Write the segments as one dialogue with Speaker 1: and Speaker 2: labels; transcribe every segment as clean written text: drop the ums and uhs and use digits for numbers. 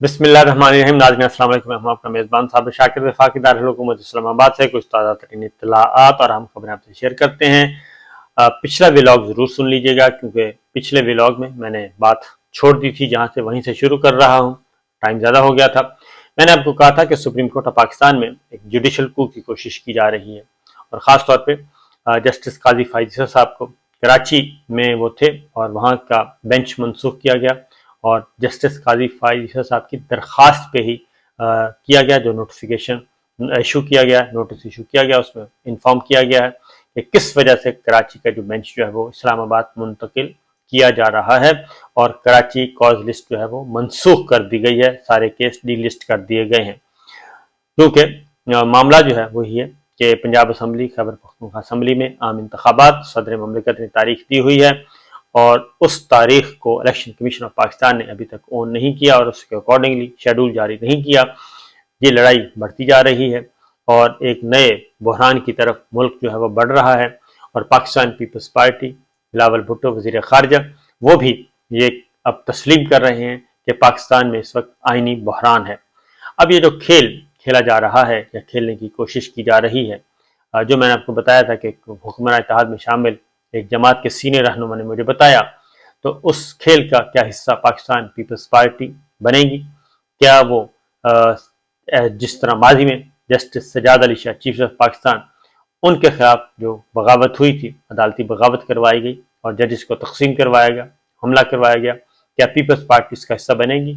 Speaker 1: بسم اللہ الرحمن الرحیم. ناظرین السلام علیکم. میں ہوں آپ کا میزبان صاحب شاکر وفاقی دارالحکومت اسلام آباد سے کچھ تازہ ترین اطلاعات اور اہم خبریں آپ سے شیئر کرتے ہیں. پچھلا ولاگ ضرور سن لیجیے گا کیونکہ پچھلے ولاگ میں نے بات چھوڑ دی تھی جہاں سے وہیں سے شروع کر رہا ہوں. ٹائم زیادہ ہو گیا تھا. میں نے آپ کو کہا تھا کہ سپریم کورٹ آف پاکستان میں ایک جوڈیشل کو کی کوشش کی جا رہی ہے اور خاص طور پہ جسٹس قاضی فائز عیسی صاحب کو کراچی میں وہ تھے اور وہاں کا بینچ منسوخ کیا گیا اور جسٹس قاضی فائز عیسی صاحب کی درخواست پہ ہی کیا گیا جو نوٹیفیکیشن ایشو کیا گیا، نوٹس ایشو کیا گیا، اس میں انفارم کیا گیا ہے کہ کس وجہ سے کراچی کا جو بینچ جو ہے وہ اسلام آباد منتقل کیا جا رہا ہے اور کراچی کاز لسٹ جو ہے وہ منسوخ کر دی گئی ہے، سارے کیس ڈی لسٹ کر دیے گئے ہیں. کیونکہ معاملہ جو ہے وہی ہے کہ پنجاب اسمبلی خیبر پختونخوا اسمبلی میں عام انتخابات صدر مملکت نے تاریخ دی ہوئی ہے اور اس تاریخ کو الیکشن کمیشن آف پاکستان نے ابھی تک اون نہیں کیا اور اس کے اکارڈنگلی شیڈول جاری نہیں کیا. یہ لڑائی بڑھتی جا رہی ہے اور ایک نئے بحران کی طرف ملک جو ہے وہ بڑھ رہا ہے اور پاکستان پیپلز پارٹی بلاول بھٹو وزیر خارجہ وہ بھی یہ اب تسلیم کر رہے ہیں کہ پاکستان میں اس وقت آئینی بحران ہے. اب یہ جو کھیل کھیلا جا رہا ہے یا کھیلنے کی کوشش کی جا رہی ہے، جو میں نے آپ کو بتایا تھا کہ حکمراں اتحاد میں شامل ایک جماعت کے سینئر رہنما نے مجھے بتایا، تو اس کھیل کا کیا حصہ پاکستان پیپلز پارٹی بنے گی؟ کیا وہ جس طرح ماضی میں justice Sajjad Ali Shah chief of Pakistan ان کے خلاف جو بغاوت ہوئی تھی، عدالتی بغاوت کروائی گئی اور ججز کو تقسیم کروایا گیا، حملہ کروایا گیا، کیا پیپلز پارٹی اس کا حصہ بنے گی؟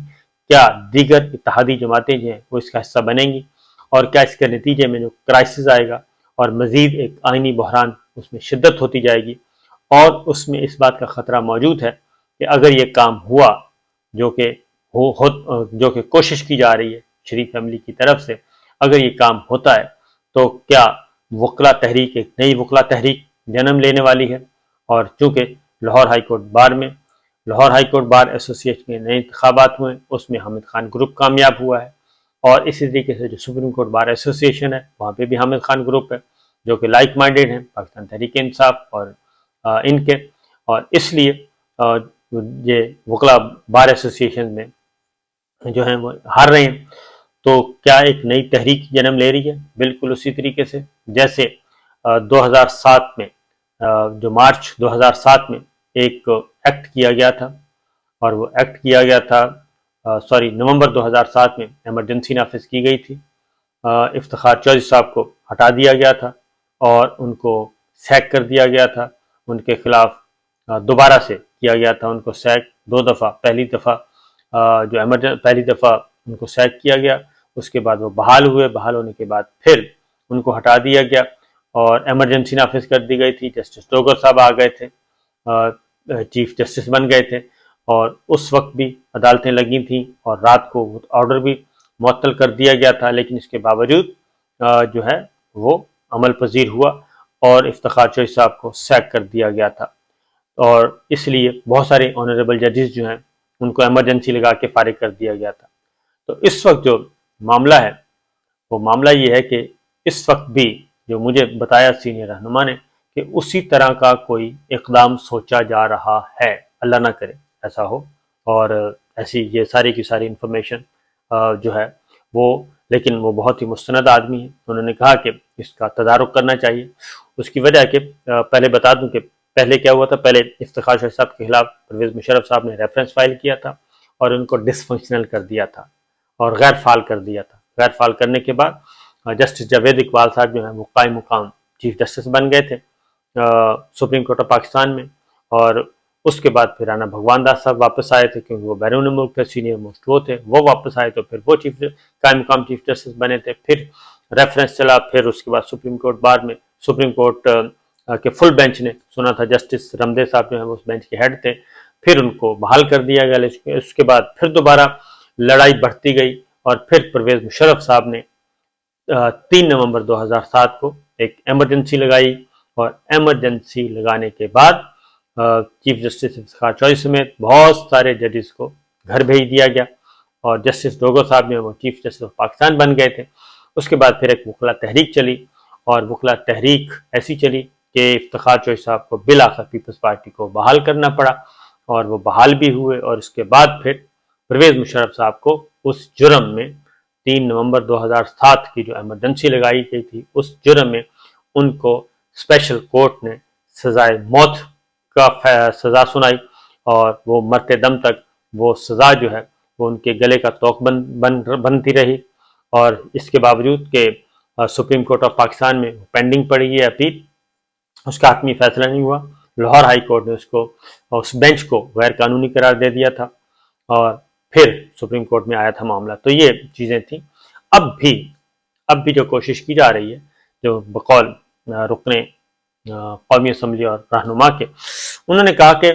Speaker 1: کیا دیگر اتحادی جماعتیں جو ہیں وہ اس کا حصہ بنیں گی؟ اور کیا اس کے نتیجے میں جو کرائسس آئے گا اور مزید ایک آئینی بحران اس میں شدت ہوتی جائے گی اور اس میں اس بات کا خطرہ موجود ہے کہ اگر یہ کام ہوا جو کہ کوشش کی جا رہی ہے شریف فیملی کی طرف سے، اگر یہ کام ہوتا ہے تو کیا وکلا تحریک ایک نئی وکلا تحریک جنم لینے والی ہے؟ اور چونکہ لاہور ہائی کورٹ بار ایسوسی ایشن کے نئے انتخابات ہوئے، اس میں حامد خان گروپ کامیاب ہوا ہے اور اسی طریقے سے جو سپریم کورٹ بار ایسوسی ایشن ہے وہاں پہ بھی حامد خان گروپ ہے جو کہ لائک مائنڈیڈ ہیں پاکستان تحریک انصاف اور ان کے، اور اس لیے یہ وکلا بار ایسوسی ایشن میں جو ہیں وہ ہار رہے ہیں. تو کیا ایک نئی تحریک جنم لے رہی ہے؟ بالکل اسی طریقے سے جیسے 2007 میں جو مارچ 2007 میں ایک ایکٹ کیا گیا تھا اور وہ ایکٹ کیا گیا تھا نومبر 2007 میں ایمرجنسی نافذ کی گئی تھی. افتخار چودھری صاحب کو ہٹا دیا گیا تھا اور ان کو سیک کر دیا گیا تھا، ان کے خلاف دوبارہ سے کیا گیا تھا ان کو سیک 2 دفعہ. پہلی دفعہ ان کو سیک کیا گیا، اس کے بعد وہ بحال ہوئے، بحال ہونے کے بعد پھر ان کو ہٹا دیا گیا اور ایمرجنسی نافذ کر دی گئی تھی. جسٹس ڈوگر صاحب آ گئے تھے، چیف جسٹس بن گئے تھے اور اس وقت بھی عدالتیں لگی تھیں اور رات کو آرڈر بھی معطل کر دیا گیا تھا، لیکن اس کے باوجود جو ہے وہ عمل پذیر ہوا اور افتخار چودھری صاحب کو سیک کر دیا گیا تھا. اور اس لیے بہت سارے آنریبل ججز جو ہیں ان کو ایمرجنسی لگا کے فارغ کر دیا گیا تھا. تو اس وقت جو معاملہ ہے وہ معاملہ یہ ہے کہ اس وقت بھی جو مجھے بتایا سینئر رہنما نے کہ اسی طرح کا کوئی اقدام سوچا جا رہا ہے. اللہ نہ کرے ایسا ہو اور ایسی یہ ساری کی ساری انفارمیشن جو ہے وہ، لیکن وہ بہت ہی مستند آدمی ہیں. انہوں نے کہا کہ اس کا تدارک کرنا چاہیے. اس کی وجہ کہ پہلے بتا دوں کہ پہلے کیا ہوا تھا. پہلے افتخار چودھری صاحب کے خلاف پرویز مشرف صاحب نے ریفرنس فائل کیا تھا اور ان کو ڈس فنکشنل کر دیا تھا اور غیر فعال کر دیا تھا. غیر فعال کرنے کے بعد جسٹس جاوید اقبال صاحب جو ہیں وہ قائم مقام چیف جسٹس بن گئے تھے سپریم کورٹ آف پاکستان میں، اور اس کے بعد پھر رانا بھگوان داس صاحب واپس آئے تھے کیونکہ وہ بیرون ملک تھے، سینئر موسٹ وہ تھے، وہ واپس آئے تو پھر وہ قائم مقام چیف جسٹس بنے تھے. پھر ریفرنس چلا، پھر اس کے بعد سپریم کورٹ بعد میں سپریم کورٹ کے فل بینچ نے سنا تھا، جسٹس رمدے صاحب جو ہیں وہ اس بینچ کے ہیڈ تھے، پھر ان کو بحال کر دیا گیا. اس کے بعد پھر دوبارہ لڑائی بڑھتی گئی اور پھر پرویز مشرف صاحب نے 3 نومبر 2007 کو ایک ایمرجنسی لگائی اور ایمرجنسی لگانے کے بعد چیف جسٹس افتخار چودھری سمیت بہت سارے ججز کو گھر بھیج دیا گیا اور جسٹس ڈوگر صاحب جو وہ چیف جسٹس آف پاکستان بن گئے تھے. اس کے بعد پھر ایک وکلا تحریک چلی اور وکلا تحریک ایسی چلی کہ افتخار چودھری صاحب کو بالآخر پیپلز پارٹی کو بحال کرنا پڑا اور وہ بحال بھی ہوئے اور اس کے بعد پھر پرویز مشرف صاحب کو اس جرم میں 3 نومبر 2007 کی جو ایمرجنسی لگائی گئی تھی اس جرم میں ان کو اسپیشل کورٹ نے سزائے موت کا سزا سنائی اور وہ مرتے دم تک وہ سزا جو ہے وہ ان کے گلے کا توق بنتی رہی. اور اس کے باوجود کہ سپریم کورٹ آف پاکستان میں پینڈنگ پڑی ہے اپیل، اس کا حتمی فیصلہ نہیں ہوا. لاہور ہائی کورٹ نے اس بینچ کو غیر قانونی قرار دے دیا تھا اور پھر سپریم کورٹ میں آیا تھا معاملہ. تو یہ چیزیں تھیں. اب بھی جو کوشش کی جا رہی ہے، جو بقول رکن قومی اسمبلی اور رہنما کے، انہوں نے کہا کہ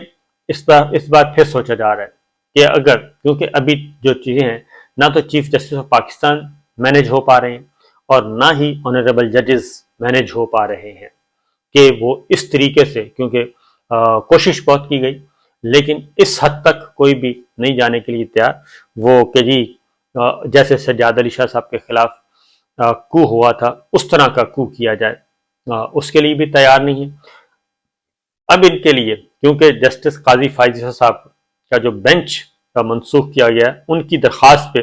Speaker 1: اس بار پھر سوچا جا رہا ہے کہ اگر، کیونکہ ابھی جو چیزیں ہیں نہ تو chief justice of Pakistan manage ہو پا رہے ہیں اور نہ ہی آنریبل ججز مینیج ہو پا رہے ہیں کہ وہ اس طریقے سے، کیونکہ کوشش بہت کی گئی لیکن اس حد تک کوئی بھی نہیں جانے کے لیے تیار، وہ کہ جی جیسے سجاد علی شاہ صاحب کے خلاف کو ہوا تھا اس طرح کا کو کیا جائے، اس کے لیے بھی تیار نہیں ہے. اب ان کے لیے کیونکہ جسٹس قاضی فائز صاحب کا جو بینچ کا منسوخ کیا گیا ہے ان کی درخواست پہ،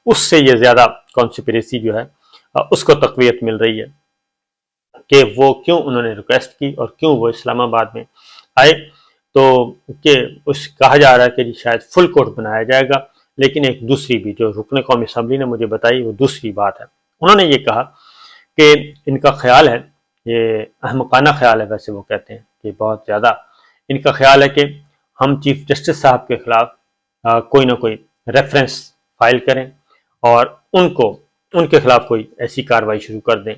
Speaker 1: اس سے یہ زیادہ کانسپریسی جو ہے اس کو تقویت مل رہی ہے کہ وہ کیوں انہوں نے ریکویسٹ کی اور کیوں وہ اسلام آباد میں آئے. تو کہ کہا جا رہا ہے کہ جی شاید فل کورٹ بنایا جائے گا، لیکن ایک دوسری بھی جو رکن قومی اسمبلی نے مجھے بتائی وہ دوسری بات ہے. انہوں نے یہ کہا کہ ان کا خیال ہے، یہ احمقانہ خیال ہے ویسے وہ کہتے ہیں کہ بہت زیادہ ان کا خیال ہے کہ ہم چیف جسٹس صاحب کے خلاف کوئی نہ کوئی ریفرنس فائل کریں اور ان کے خلاف کوئی ایسی کارروائی شروع کر دیں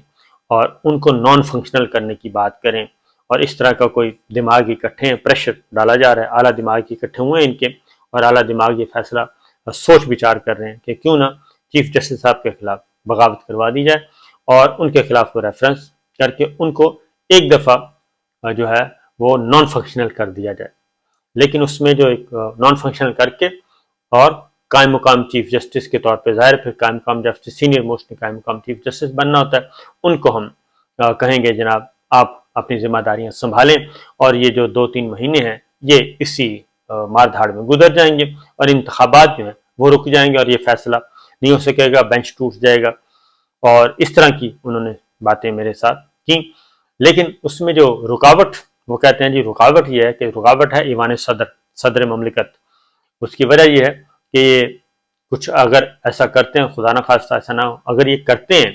Speaker 1: اور ان کو نان فنکشنل کرنے کی بات کریں. اور اس طرح کا کوئی دماغ اکٹھے ہیں، پریشر ڈالا جا رہا ہے، اعلیٰ دماغ اکٹھے ہوئے ہیں ان کے، اور اعلیٰ دماغ یہ فیصلہ سوچ بچار کر رہے ہیں کہ کیوں نہ چیف جسٹس صاحب کے خلاف بغاوت کروا دی جائے اور ان کے خلاف کو ریفرنس کر کے ان کو ایک دفعہ جو ہے وہ نان فنکشنل کر دیا جائے. لیکن اس میں جو ایک نان فنکشنل کر کے اور قائم مقام چیف جسٹس کے طور پہ، ظاہر پھر قائم مقام جسٹس سینئر موسٹ قائم مقام چیف جسٹس بننا ہوتا ہے، ان کو ہم کہیں گے جناب آپ اپنی ذمہ داریاں سنبھالیں اور یہ جو 2-3 مہینے ہیں یہ اسی مار دھاڑ میں گزر جائیں گے اور انتخابات جو ہیں وہ رک جائیں گے اور یہ فیصلہ نہیں ہو سکے گا، بینچ ٹوٹ جائے گا. اور اس طرح کی انہوں نے باتیں میرے ساتھ کی. لیکن اس میں جو رکاوٹ، وہ کہتے ہیں جی رکاوٹ یہ ہے کہ رکاوٹ ہے ایوان صدر مملکت. اس کی وجہ یہ ہے کہ کچھ اگر ایسا کرتے ہیں، خدا نہ خواستہ ایسا نہ ہو، اگر یہ کرتے ہیں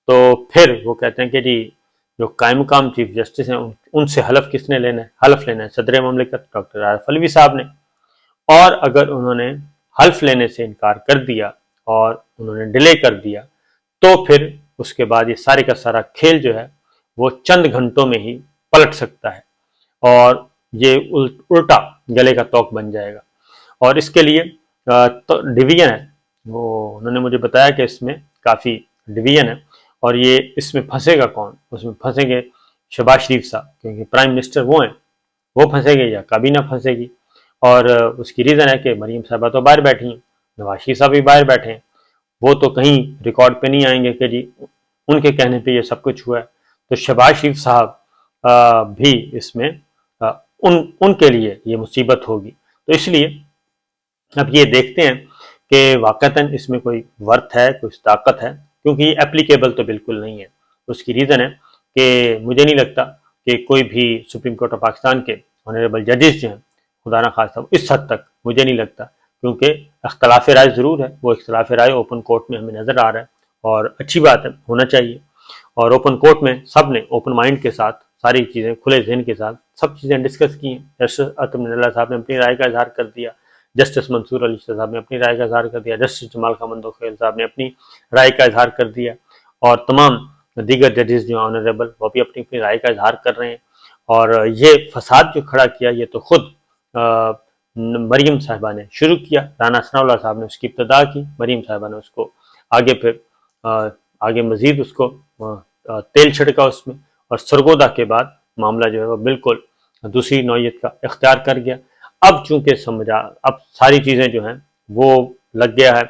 Speaker 1: تو پھر وہ کہتے ہیں کہ جی جو قائم مقام چیف جسٹس ہیں ان سے حلف کس نے لینا ہے؟ حلف لینا ہے صدر مملکت ڈاکٹر عارف علوی صاحب نے. اور اگر انہوں نے حلف لینے سے انکار کر دیا اور انہوں نے ڈیلے کر دیا تو پھر اس کے بعد یہ سارے کا سارا کھیل جو ہے وہ چند گھنٹوں میں ہی پلٹ سکتا ہے اور یہ الٹا گلے کا توق بن جائے گا. اور اس کے لیے ڈویژن ہے، وہ انہوں نے مجھے بتایا کہ اس میں کافی ڈویژن ہے اور یہ اس میں پھنسے گا کون؟ اس میں پھنسیں گے شہباز شریف صاحب، کیونکہ پرائم منسٹر وہ ہیں، وہ پھنسے گے یا کابینہ پھنسے گی. اور اس کی ریزن ہے کہ مریم صاحبہ تو باہر بیٹھی ہیں، نواز شریف صاحب بھی باہر بیٹھے ہیں، وہ تو کہیں ریکارڈ پہ نہیں آئیں گے کہ جی ان کے کہنے پہ یہ سب کچھ ہوا ہے. تو شہباز شریف صاحب بھی اس میں ان کے لیے یہ مصیبت ہوگی. تو اس لیے اب یہ دیکھتے ہیں کہ واقعتاً اس میں کوئی ورتھ ہے، کوئی طاقت ہے، کیونکہ یہ اپلیکیبل تو بالکل نہیں ہے. اس کی ریزن ہے کہ مجھے نہیں لگتا کہ کوئی بھی سپریم کورٹ آف پاکستان کے آنریبل ججز جو ہیں خدا نہ خواستہ اس حد تک مجھے نہیں لگتا، کیونکہ اختلاف رائے ضرور ہے، وہ اختلاف رائے اوپن کورٹ میں ہمیں نظر آ رہا ہے اور اچھی بات ہے، ہونا چاہیے. اور اوپن کورٹ میں سب نے اوپن مائنڈ کے ساتھ ساری چیزیں کھلے ذہن کے ساتھ سب چیزیں ڈسکس کی ہیں. جسٹس عطم اللہ صاحب نے اپنی رائے کا اظہار کر دیا، جسٹس منصور علی شاہ صاحب نے اپنی رائے کا اظہار کر دیا، جسٹس جمال خان مندوخیل صاحب نے اپنی رائے کا اظہار کر دیا اور تمام دیگر ججز جو آنریبل وہ بھی اپنی اپنی رائے کا اظہار کر رہے ہیں. اور یہ فساد جو کھڑا کیا یہ تو خود مریم صاحبہ نے شروع کیا، رانا ثناء اللہ صاحب نے اس کی ابتدا کی، مریم صاحبہ نے اس کو آگے پھر آگے مزید اس کو تیل چھڑکا اس میں، اور سرگودا کے بعد معاملہ جو ہے وہ بالکل دوسری نوعیت کا اختیار کر گیا. اب چونکہ سمجھا، اب ساری چیزیں جو ہیں وہ لگ گیا ہے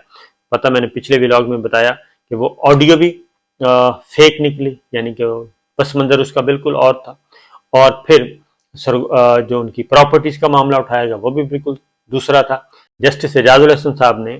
Speaker 1: پتہ. میں نے پچھلے ولاگ میں بتایا کہ وہ آڈیو بھی فیک نکلی، یعنی کہ پس منظر اس کا بالکل اور تھا، اور پھر جو ان کی پراپرٹیز کا معاملہ اٹھایا گیا وہ بھی بالکل دوسرا تھا. جسٹس اعجاز الحسن صاحب نے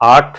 Speaker 1: 8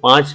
Speaker 1: 5